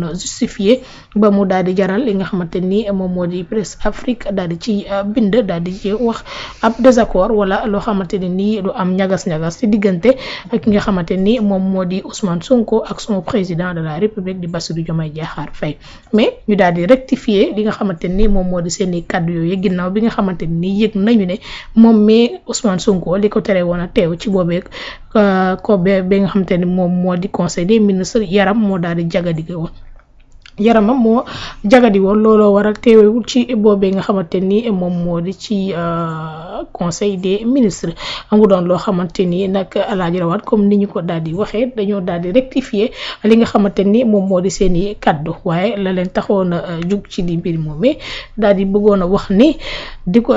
justifié ba mu daal di jaral li nga xamante ni moom moo di Presse Afrique daal di ci bind daal di ci wax ab désaccord wala loo xamante ne nii du am ñagas-ñagas ci diggante ki nga xamante ni moom moo di Ousmane Sonko ak son président de la République di Bassirou Diomaye Diakhar Faye mais ñu daal di rectifier li nga xamante ni moom moo di seeni kàddu yooyu ginnaaw bi nga xamante ni yëg nañu ne moom mais Ousmane Sonko li ko tere woon a teew ci boobeeg ko bi nga xamante ni moom moo di conseil des ministres yaram moo daal di jagadi woon yaramam moo jagadi woon looloo waral teewewul ci boobee nga xamante ni moom moo di ci conseil des ministres amu doon loo xamante ni nag Alaaji Rawaan comme ni ñu ko daal di waxee dañoo daal di rectifier li nga xamante ni moom moo di seen i kaddu waaye la leen taxoon a jug ci di mbir moomee daal di bëggoon a wax ni di ko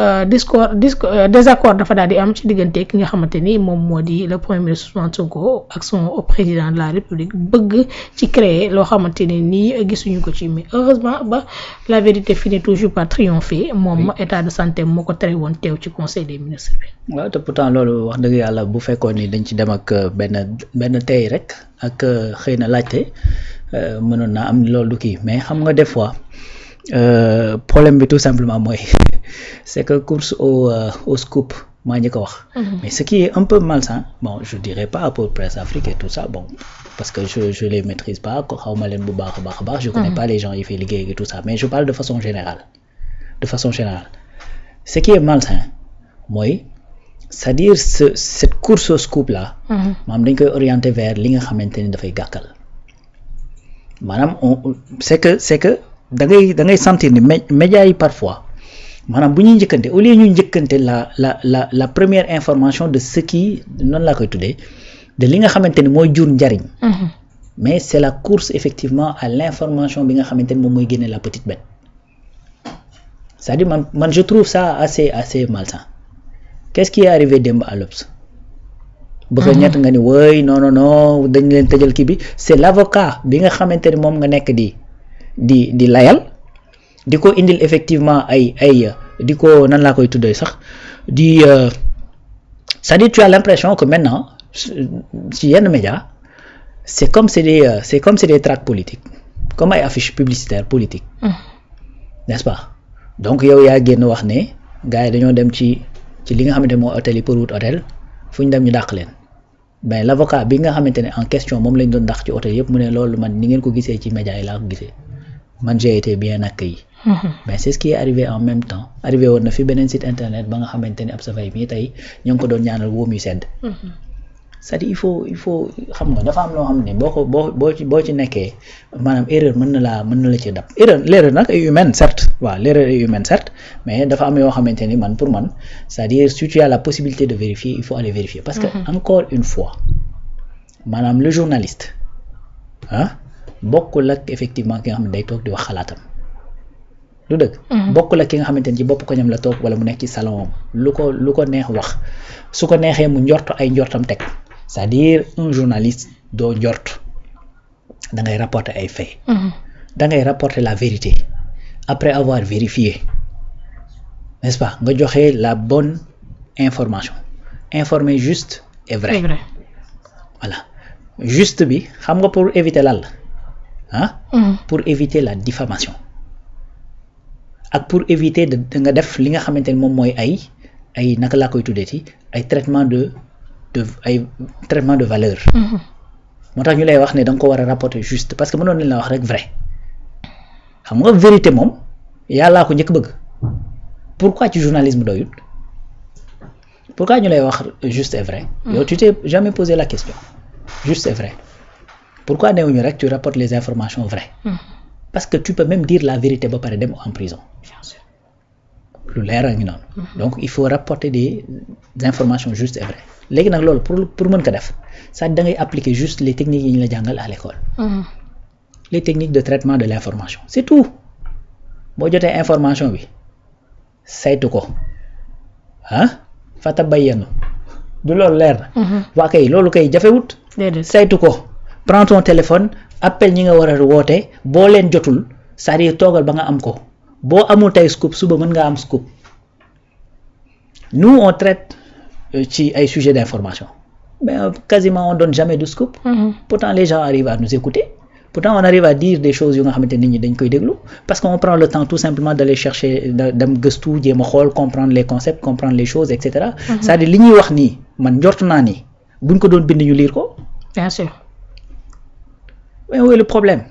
désaccord dafa daal di am ci diggante ki nga xamante ni moom moo di le premier ministre Ousmane Sonko ak son président de la République bëgg ci créer loo xamante ne nii gisuñu ko ci mais heureusement ba la vérité finit toujours par triompher moom état de santé moo ko tere woon teew ci conseil des ministres bi. waaw te pourtant loolu wax dëgg yàlla bu fekkoon ni dañ ci dem ak benn tey rek ak xëy na laajte mënoon naa am loolu du kii mais xam nga des fois problème bi tout simplement mooy c'est que course au scoop maa njëkk a wax. mais ce qui est un peu malsain bon je dirais pas pour Presse Afrique et tout ça bon parce que je les maîtrise pas xaw ma leen bu baax a baax je connais pas les gens yi fi liggéey et tout ça mais je parle de façon générale ce qui est malsain mooy c'est-à-dire cette course au scoop là maanaam dañ koy orienter vers li nga xamante ni dafay gàkkal maanaam c'est que da ngay sentir ni médias yi parfois maanaam bu ñuy njëkkante au lieu ñuy njëkkante la première information de ce qui noonu laa koy tuddee de li nga xamante ni mooy jur njariñ mais c'est la course effectivement à l'information bi nga xamante ni moom mooy génne la petite bête c'est-à-dire man je trouve ça assez malsain qu'est-ce qui est arrivé démb à l'Obs bëgg ñett nga ni woy non dañ leen tëjal kii bi c'est l'avocat bi nga xamante ni moom nga nekk di layal di ko indil effectivement ay di ko nan laa koy tuddee sax c'est-à-dire tu as l'impression que maintenant ci yenn médias c'est comme c'est des tracts politiques comme ay affiches publicitaires politiques n'est-ce pas donc yow yaa génn wax ne gars yi dañoo dem ci li nga xamante ne moo hôtel yi pour wut hôtel fu ñu dem ñu dàq leen ben l'avocat bi nga xamante ne en question moom lañ doon dàq ci hôtel yëpp mu ne loolu man ni ngeen ko gisee ci médias yi laa ko gisee man j'ai été bien accueilli mais c'est ce qui est arrivé en même temps arrivé woon na fi beneen site internet ba nga xamante ne ab sa fay mii tey ñoo ngi ko doon ñaanal wóom yu sedd c'est-à-dire il faut xam nga dafa am loo xam ne boo ci nekkee maanaam erreur mën na la ci dab l'erreur nag est humaine certes waaw l'erreur est humaine certes mais dafa am yoo xamante ni pour man c'est-à-dire si tu as la possibilité de vérifier il faut aller vérifier parce que encore une fois maanaam le journaliste bokkul ak effectivement ki nga xam ne day toog di wax xalaatam lu dëgg bokkul ak ki nga xamante ni ci bopp ko ñam la toog wala mu nekk ci salon lu ko neex wax su ko neexee mu njort ay njortam teg c'est-à-dire un journaliste doo njort da ngay rapporter ay faits da ngay rapporter la vérité après avoir vérifié n'est-ce pas nga joxe la bonne information informer juste et vrai voilà juste bi xam nga pour éviter lan la pour éviter la diffamation ak pour éviter nga def li nga xamante ni moom mooy ay naka laa koy tuddee ci ay traitement de valeur moo tax ñu lay wax ne da nga ko war a rapporter juste parce que mënoon nañ la wax rek vrai xam nga vérité moom yàllaa ko njëkk bëgg pourquoi ci journalisme doyut pourquoi ñu lay wax juste et vrai yow tu t'es jamais posé la question juste et vrai pourquoi newuñu rek tu rapportes les informations vraies parce que tu peux même dire la vérité ba pare dem en prison lu leer a ngi noonu donc il faut rapporter des informations justes et vraies léegi nag loolu pour mën ko def ça da ngay appliquer juste les techniques yi ñu la jàngal à l'école les techniques de traitement de l'information c'est tout boo jotee information bi saytu ko fata bayyanu du loolu leer na waa kay loolu kay jafewut saytu ko prends ton téléphone appel ñi nga war a woote boo leen jotul c'est-à-dire toogal ba nga am ko boo amul tey scoop suba mën nga am scoop nous on traite ci ay sujets d'information mais quasiment on donne jamais de scoop pourtant les gens arrivent à nous écouter pourtant on arrive à dire des choses yu nga xamante nit ñi dañ koy déglu parce qu'on prend le temps tout simplement d'aller chercher dem gëstu jéem a xool comprendre les concepts comprendre les choses et cetera. C'est-à-dire li ñuy wax nii man njort naa ni buñ ko doon bind ñu lire ko. bien sûr. mais où est le problème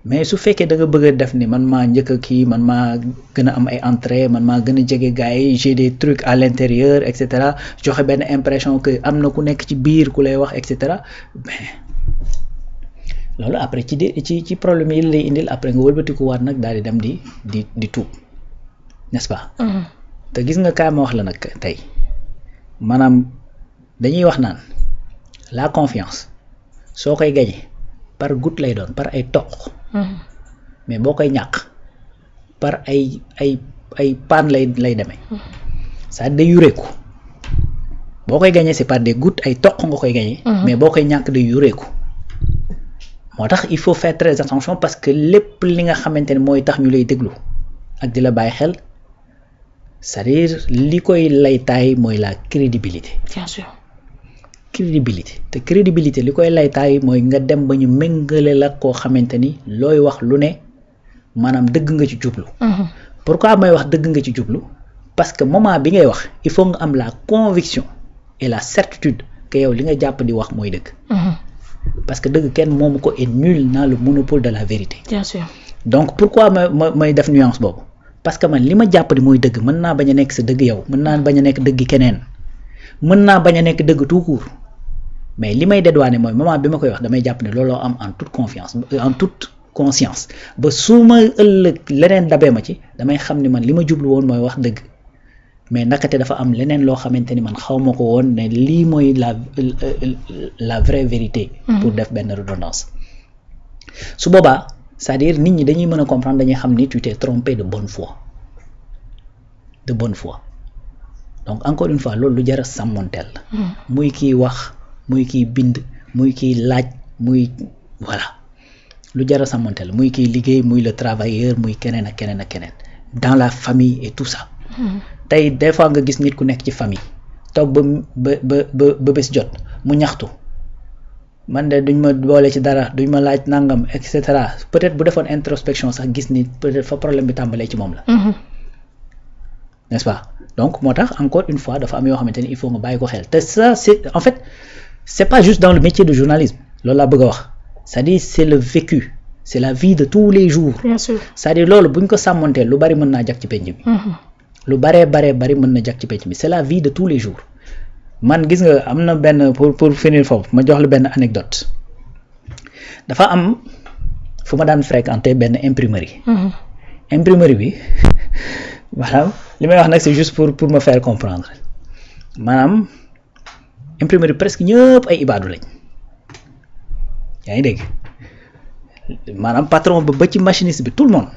mais su fekkee da nga bëgg a def ni man maa njëkk a kii man maa gën a am ay entrée man maa gën a jege gars yi j'ai des trucs à l'intérieur et cetera joxe benn impression que am na ku nekk ci biir ku lay wax et cetera mais loolu après ci problème yi lay indil après nga wëlbatiku waat nag daal di dem di tuub n'est-ce pas. te gis nga kaay ma wax la nag tey maanaam dañuy wax naan la confiance soo koy gagné par goutte lay doon par ay toq. mais boo koy ñàkk par ay paan lay demee. ça day yureeku boo koy gagné c'est par des gouttes ay toq nga koy gagné. mais boo koy ñàkk day yureeku. moo tax il faut faire très attention parce que lépp li nga xamante ne mooy tax ñu lay déglu ak di la bàyyi xel c'est-à-dire li koy laytaay mooy la crédibilité. bien sûr. crédibilité te crédibilité li koy laytaay mooy nga dem ba ñu méngale la koo xamante ni looy wax lu ne maanaam dëgg nga ci jublu. pourquoi may wax dëgg nga ci jublu parce que moment bi ngay wax il faut nga am la conviction et la certitude que yow li nga jàpp di wax mooy dëgg. parce que dëgg kenn moomu ko et nul n'a le monopole de la vérité. bien sûr. donc pourquoi may def nuance boobu parce que man li ma jàpp di mooy dëgg mën naa bañ a nekk sa dëgg yow mën naa bañ a nekk dëgg keneen mën naa bañ a nekk dëgg tout court mais li may dédouaner mooy moment bi ma koy wax damay jàpp ne looloo am en toute confiance en toute conscience ba su ma ëllëg leneen dabee ma ci damay xam ni man li ma jublu woon mooy wax dëgg mais nakate dafa am leneen loo xamante ni man xaw ma ko woon ne lii mooy la vraie vérité. pour def benn redondance. su boobaa c'est-à-dire nit ñi dañuy mën a comprendre dañuy xam ni tu t'es trompé de bonne foi donc encore une fois loolu lu jar a sàmmonteel la. muy kiy wax muy kiy bind muy kiy laaj muy voilà lu jar a sàmmonteel muy kiy liggéey muy le travailleur muy keneen ak keneen ak keneen dans la famille et tout ça. tey des fois nga gis nit ku nekk ci famille toog ba bés jot mu ñaxtu man de duñ ma boole ci dara duñ ma laaj nangam et cetera peut-être bu defoon introspection sax gis ni peut-être fa problème bi tàmbalee ci moom la. n'est-ce pas donc moo tax encore une fois dafa am yoo xamante ni il faut nga bàyyi ko xel te ça c'est en fait c'est pas juste dans le métier de journalisme loolu laa bëgg a wax c'est-à-dire c'est le vécu c'est la vie de tous les jours. bien sûr c'est-à-dire loolu buñ ko sàmmanteel lu bari mën naa jag ci penc bi. lu bari mën na jag ci penc bi c'est la vie de tous les jours man gis nga am na benn pour finir foofu ma jox la benn anecdote dafa am fu ma daan fréquenter benn imprimerie. imprimerie bi maanaam li may wax nag c'est juste pour me faire comprendre maanaam imprimerie presque ñëpp ay ibaadu lañ yaa ngi dégg maanaam patron ba ci machiniste bi tout le monde.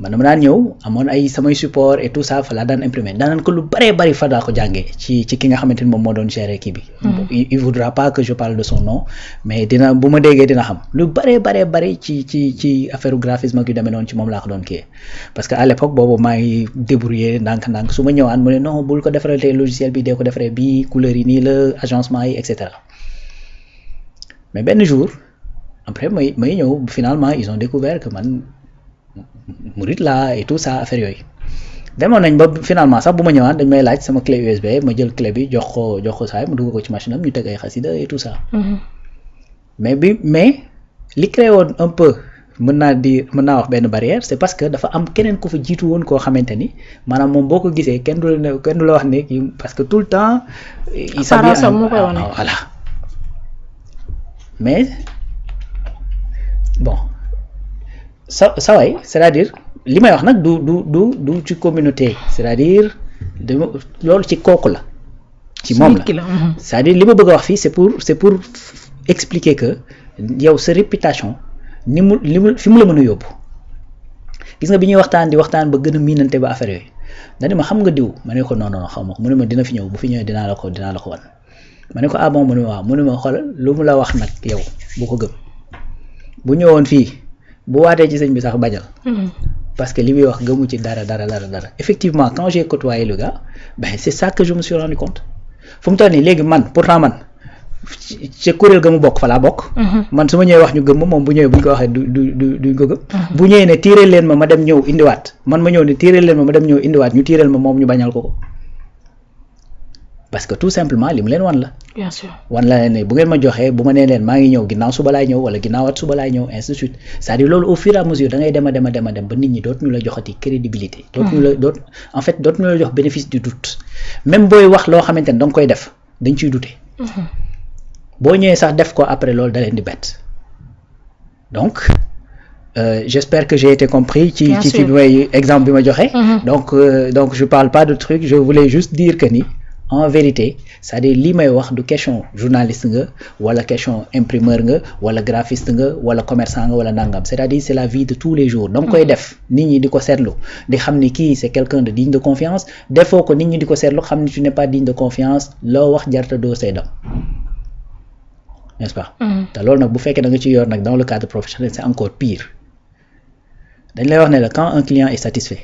man dama daan ñëw amoon ay samay support et tout ça fa laa daan imprimer daanaka ko lu bari fa daa ko jàngee ci ki nga xamante ni moom moo doon gérer kii bi. il voudra pas que je parle de son nom mais dina bu ma déggee dina xam lu bari ci affaire graphisme ak yu demee noonu ci moom laa ko doon kii parce que à l'époque boobu maa ngi débrouiller ndànk-ndànk su ma ñëwaan mu ne non bul ko defaree tey logiciel bi dee ko defaree bii couleur yi nii la agencement yi et cetera mais benn jour après may ñëw finalement ils ont découvert que man. murit la et tout ça affaire yooyu demoon nañ ba finalement sax bu ma ñëwaat dañ may laaj sama clé USB ma jël clé bi jox ko saay mu dugg ko ci machine am ñu teg ay xasida et tout ça. mais li créé woon un peu mën naa wax benn barrière c'est parce que dafa am keneen ku fa jiitu woon koo xamante ni maanaam moom boo ko gisee kenn du la wax ne parce que tout le temps. il s'habille voilà mais bon. sa waay c'est-à-dire li may wax nag du ci communauté c'est-à-dire loolu ci kooku la ci moom la c'est-à-dire li ma bëgg a wax fii c'est pour expliquer que yow sa réputation fi mu la mën a yóbbu gis nga bi ñuy waxtaan ba gën a miinante ba affaire yooyu dañu ma xam nga diw ma ne ko non xaw ma ko mu ne ma dina fi ñëw bu fi ñëwee dinaa la ko wan ma ne ko ah bon mu ne ma waaw mu ne ma xoolal lu mu la wax nag yow bu ko gëm bu ñëwoon fii bu waatee ci sëñ bi sax bañal parce que li muy wax gëmu ci dara effectivement quand j'ai côtoyé le gars ben c'est ça que je me suis rendu compte fu mu toll nii léegi man pourtant man ci kuréel ga mu bokk fa laa bokk. man su ma ñëwee wax ñu gëm ma moom bu ñëwee bu ñu ko waxee duñ ko gëm. bu ñëwee ne tiiree leen ma dem ñëw indiwaat man ma ñëw ne tiiree leen ma dem ñëw indiwaat ñu tiireel ma moom ñu bañal ko parce que tout simplement li mu leen wan la. bien sûr wan la ne bu ngeen ma joxee bu ma nee leen maa ngi ñëw ginnaaw suba laay ñëw wala ginnaawaat suba laay ñëw ainsi de suite c'est-à-dire loolu au fur et à mesure da ngay dem ba nit ñi dootuñu la joxati crédibilité. en fait dootuñu la jox bénéfice du doute même booy wax loo xamante ne da nga koy def dañ ciy douter. boo ñëwee sax def ko après loolu da leen di bett donc j'espère que j'ai été compris ci fi may exemple bi ma joxe. donc je parle pas de trucs je voulais juste dire que ni en vérité c'est-à-dire li may wax du question journaliste nga wala question imprimeur nga wala graphiste nga wala commerçant nga wala nangam c'est-à-dire c'est la vie de tous les jours donc koy def nit ñi di ko seetlu di xam ni kii c'est quelqu'un de digne de confiance defoo ko nit ñi di ko seetlu xam ni tu n'es pas digne de confiance loo wax jarta doo say dam n'est-ce pas te loolu nag bu fekkee da nga ci yor nag dans le cadre professionnel c'est encore pire dañ lay wax ne la quand un client est satisfait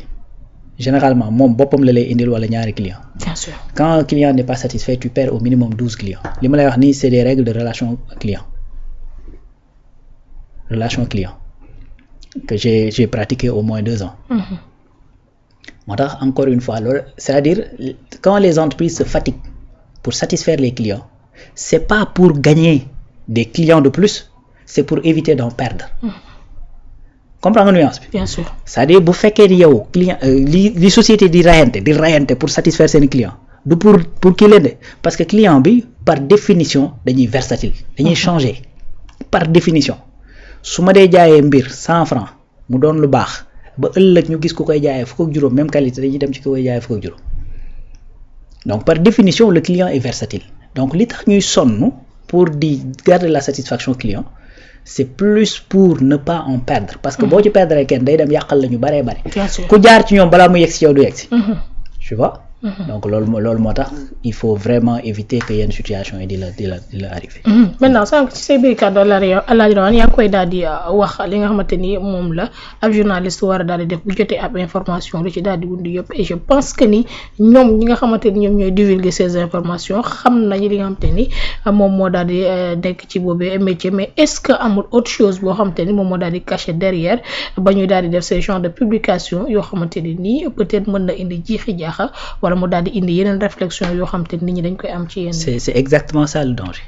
généralement moom boppam la lay indil wala ñaari client. Bien sûr. Quand un client n'est pas satisfait tu perds au minimum 12 clients li ma lay wax nii c'est des règles de relation client que j'ai pratiqué au moins 2 ans. moo tax encore une fois loolu c'est-à-dire quand les entreprises se fatiguent pour satisfaire les clients c'est pas pour gagner des clients de plus c'est pour éviter d'en perdre. comprends nga nuance bi. Bien sûr. c'est-à-dire bu fekkee ni yow client li société di rayante pour satisfaire seen client du pour kii leen de parce que client bi par définition dañuy versatile dañuy changer par définition su ma dee jaayee mbir 100 francs mu doon lu baax ba ëllëg ñu gis ku koy jaayee fukk ak juróom même qualité dañuy dem ci ku koy jaayee fukk ak juróom donc par définition le client est versatile donc li tax ñuy sonn pour di garder la satisfaction client c'est plus pour ne pas en perdre parce que boo ci perdre kenn day dem yàqal la ñu baree bare ku jaar ci ñoom balaa mu yegg ci yow du yegg si tu vois donc loolu moo tax il faut vraiment éviter que yenn situation yi di la arriver. maintenant sànq ci say biir kàddu Alaaji Rawane yaa ngi koy daal di wax li nga xamante ni moom la ab journaliste war a daal di def bu jotee ab information lu ci daal di wundi yëpp et je pense que ni ñoom ñi nga xamante ni ñoom ñooy divulguer ces informations xam nañu li nga xamante ni moom moo daal di nekk ci boobee métier mais est-ce que amul autre chose boo xamante ni moom moo daal di caché derrière ba ñuy daal di def ces genre de publication yoo xamante ni nii peut-être mën na indi jiixi jaaxa wala mu daal di indi yeneen réflexion yoo xam te nit ñi dañ koy am ci yenn. c'est exactement ça le danger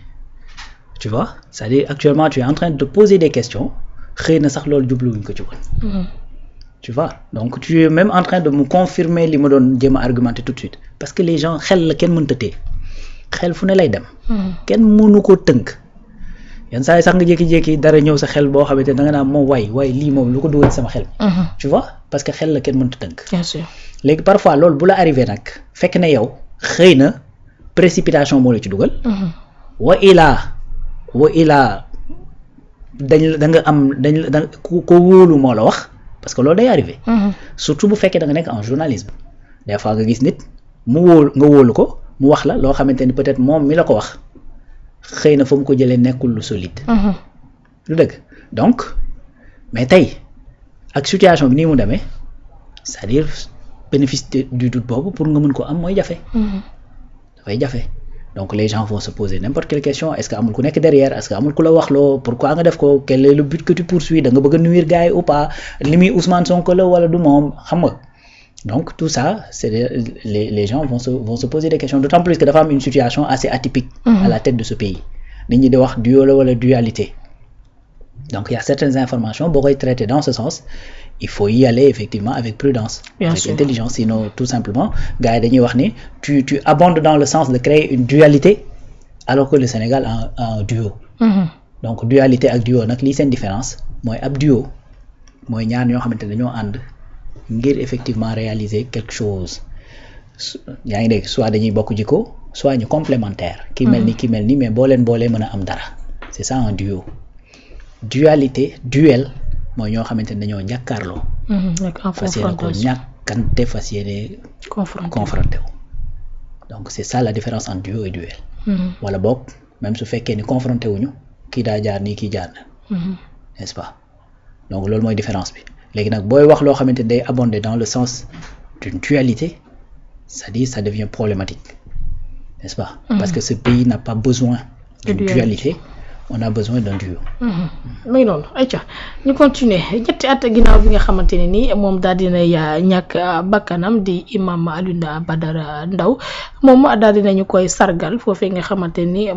tu vois c'est-à-dire actuellement tu es en train de te poser des questions xëy na sax loolu jubluwuñ ko ci woon. tu vois donc tu es même en train de me confirmer li ma doon jéem a argumenter tout de suite parce que les gens xel la kenn mënta téye xel fu ne lay dem. kenn mënu ko tënk. yenn saa yi sax nga jékki-jékki dara ñëw sa xel boo xamante ne da nga naan moom waay lii moom lu ko dugal sama xel. tu vois parce que xel la kenn mënta tënk. bien sûr. léegi parfois loolu bu la arrivé nag fekk na yow xëy na précipitation moo la ci dugal. wa ilaa da nga am ko wóolu moo la wax parce que loolu day arrivé. surtout bu fekkee da nga nekk en journalisme des fois nga gis nit nga wóolu ko mu wax la loo xamante ni peut-être moom mi la ko wax xëy na fa mu ko jëlee nekkul lu solide. lu dëgg donc mais tey ak situation bi nii mu demee c'est-à-dire bénéfice du doute boobu pour nga mën ko am mooy jafe. dafay jafe donc les gens vont se poser n'importe quelle question est-ce que amul ku nekk derrière est-ce que amul ku la wax loo pourquoi nga def ko quel est le but que tu poursuis da nga bëgg a nuire gars yi ou pas li muy Ousmane Sonko la wala du moom xam nga donc tout ça c'est les gens vont se poser des questions d'autant plus que dafa am une situation assez atypique à la tête de ce pays nit ñi di wax duo la wala dualité donc il y a certaines informations boo koy traiter dans ce sens il faut y aller effectivement avec prudence. Bien avec sûr. intelligence sinon tout simplement gars yi dañuy wax ni tu abondes dans le sens de créer une dualité alors que le Sénégal a un duo. donc dualité ak duo nag lii seen différence mooy ab duo mooy ñaar ñoo xamante ne dañoo ànd ngir effectivement réaliser quelque chose yaa ngi dégg soit dañuy bokk jikko soit ñu complémentaire ki mel ni mais boo leen boolee mën a am dara c'est ça un duo duel mooy ñoo xamante ne dañoo njàkkaarloo nekk en fas yéene ko confrontation ñàkkante fas yéene confronté wu donc c'est ça la différence entre duo et duel wala boog même su fekkee ni confronté wuñu kii daa jaar nii kii jaar na n'est-ce pas donc loolu mooy différence bi léegi nag booy wax loo xamante ne day abonder dans le sens d'une dualité c'est-à-dire ça devient problématique n'est-ce pas parce que ce pays n'a pas besoin d'une dualité on a besoin d'un duo. muy noonu ayca ñu continuer ñetti at ginnaaw bi nga xamante ne ni moom daal dinay ñàkk bakkanam di imam Alioune Badara Ndao moom daal dinañu koy sargal foofee nga xamante ni